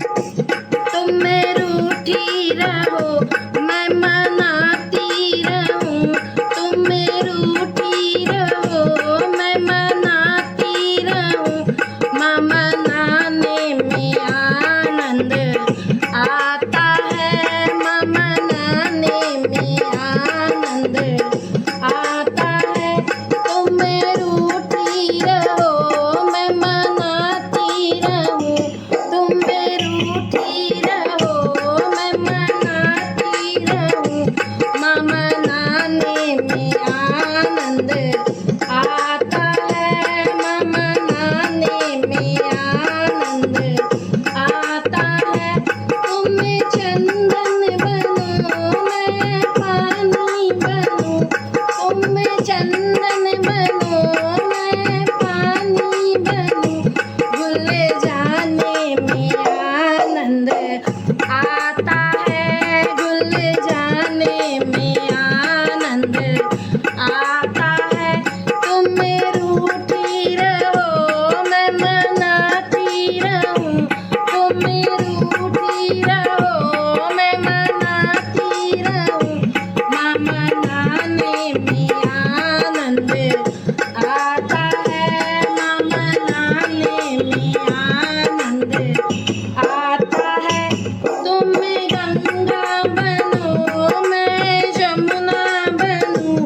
तुम में रूठी रहो मैं मनाती रहूं, तुम में रूठी रहो मैं मनाती रहूं। माँ मनाने में आनंद आता है, माँ मनाने में आनंद आता है। तुम में रूठी रहो मैं मनाती रहूं, तुम में रूठी रहो मैं मनाती रहूं। माँ मनाने में आनंद आता है, माँ मनाने में आनंद आता है। तुम चंदन बनो मैं पानी बनूं, तुम चंदन बनो मैं पानी बनूं। भूल जाने में आनंद आता है, भूल जाने में आनंद आता है। तुम रूठी रहो मैं मनाती रहूं, तुम रूठी रहो मैं मनाती रहूं। माँ मनाने में आनंद आता है, माँ मनाने में आनंद आता है। तुम गंगा बनो मैं जमुना बनूं,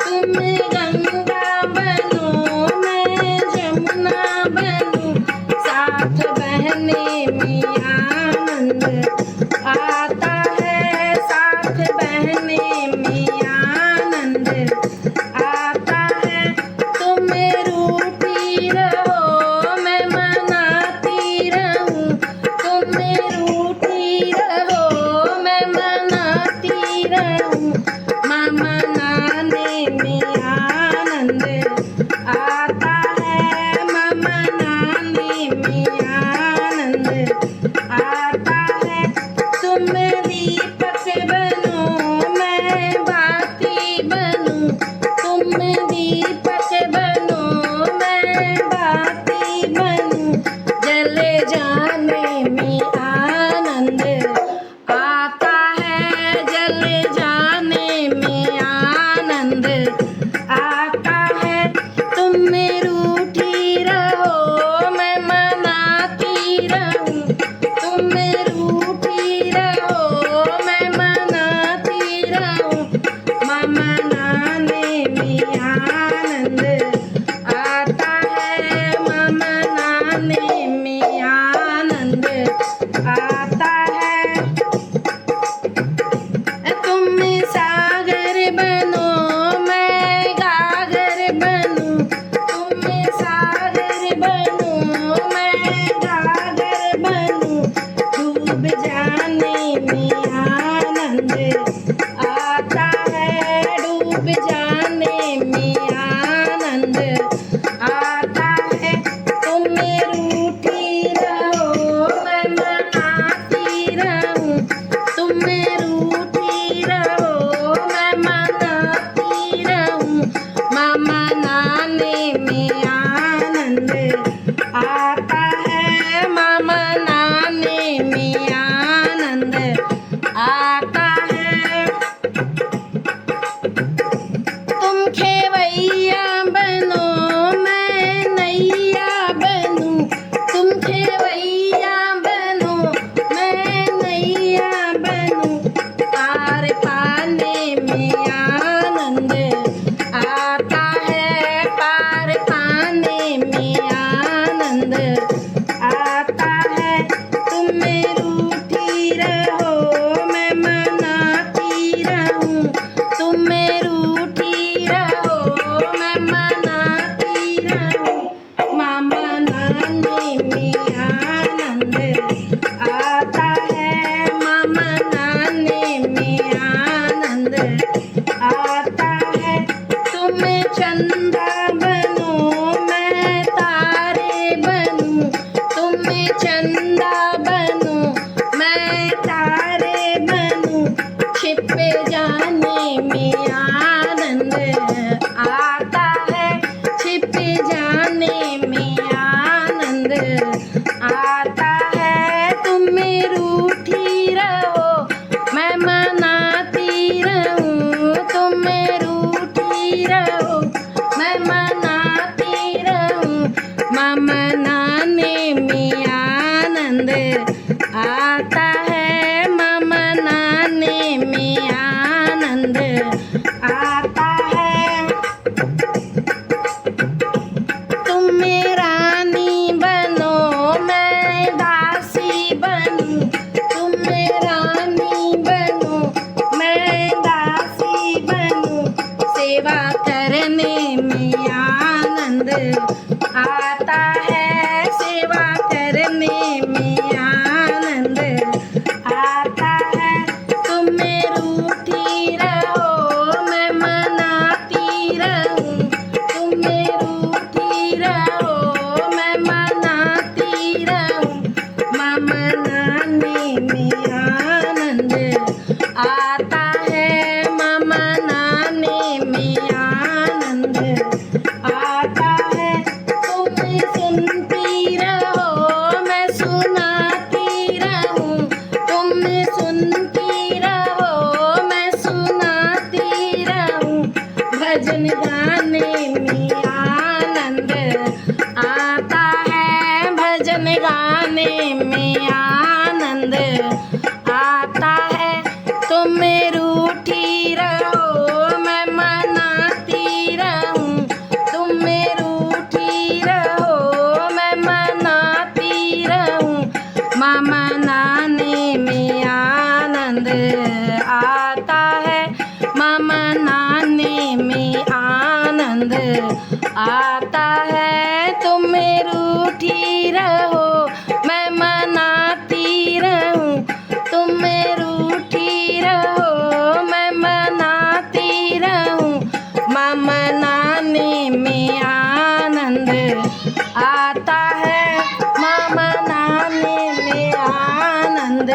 तुम गंगा बनो मैं जमुना बनूं। साथ बहने में आनंद आता है, साथ बहने में आनंद आता है। तुम रूठी रहो मैं मनाती रहूं, तुम रूठी रहो मैं मनाती रहूं। माँ मनाने में आनंद आता है, माँ मनाने में आनंद आता है। तुम दीपक बनो मैं बाती बनूं, तुम दीपक बनो मैं बाती बनूं। जले जाने में आनंद आता है, जले जाने में आनंद आता है। तुम रूठी रहो मैं मनाती रहूं, तुम रूठी रहो मैं मनाती रहूं। माँ मनाने में आनंद आता है, माँ मनाने में आनंद आता है। तुम सागर बनो मैं गागर बनूं, तुम सागर बनो मैं गागर बनूं। डूब जाने में आनंद आता है, डूब जाने में आनंद आता है। तुम रूठी रहो मैं मनाती रहूं, तुम रूठी रहो मैं मनाती रहूं। माँ मनाने में आनंद आता है, माँ मनाने में आनंद आता है। तुम खेवैया बनो मैं नैया बनूं, तुम खेवैया बनो मैं नैया बनूं। पार पाने में आनंद आता है, पार पाने में आनंद आता है। तुम रूठी रहो मैं मनाती रहूं, तुम रूठी रहो मैं मनाती रहूं। माँ मनाने में आनंद आता है, माँ मनाने में आनंद आता है। तुम चंदा बनो मैं तारे बनूं, तुम चंदा बनो मैं तारे बनूं। छिप जाने में आनंद आता है, छिप जाने में आनंद आता है। तुम आता है, माँ मनाने में आनंद आता है। तुम रानी बनो मैं दासी बनूं, तुम रानी बनो मैं दासी बनूं, सेवा करने में आनंद आता है, सेवा करने में आनंद आता है। तुम रूठी रहो मैं मनाती रहूं, तुम रूठी रहो मैं मनाती रहूं, माँ मनाने में आनंद आता है, माँ मनाने में आनंद आता है। तुम सुनती रहो मैं सुनाती रहूं, तुम सुनती रहो मैं सुनाती रहूं, भजन गाने में आनंद आता है, भजन गाने में आनंद आता है। तुम रूठी रहो मैं मनाती रहूं, तुम रूठी रहो मैं मनाती रहूं, माँ मनाने में आनंद आता है, माँ मनाने में आनंद आता है। तुम रूठी रहो मैं मनाती रहूं, तुम रूठी रहो मैं मनाती रहूं, माँ मनाने में आनंद आता है, माँ मनाने में आनंद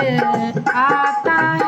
आता है।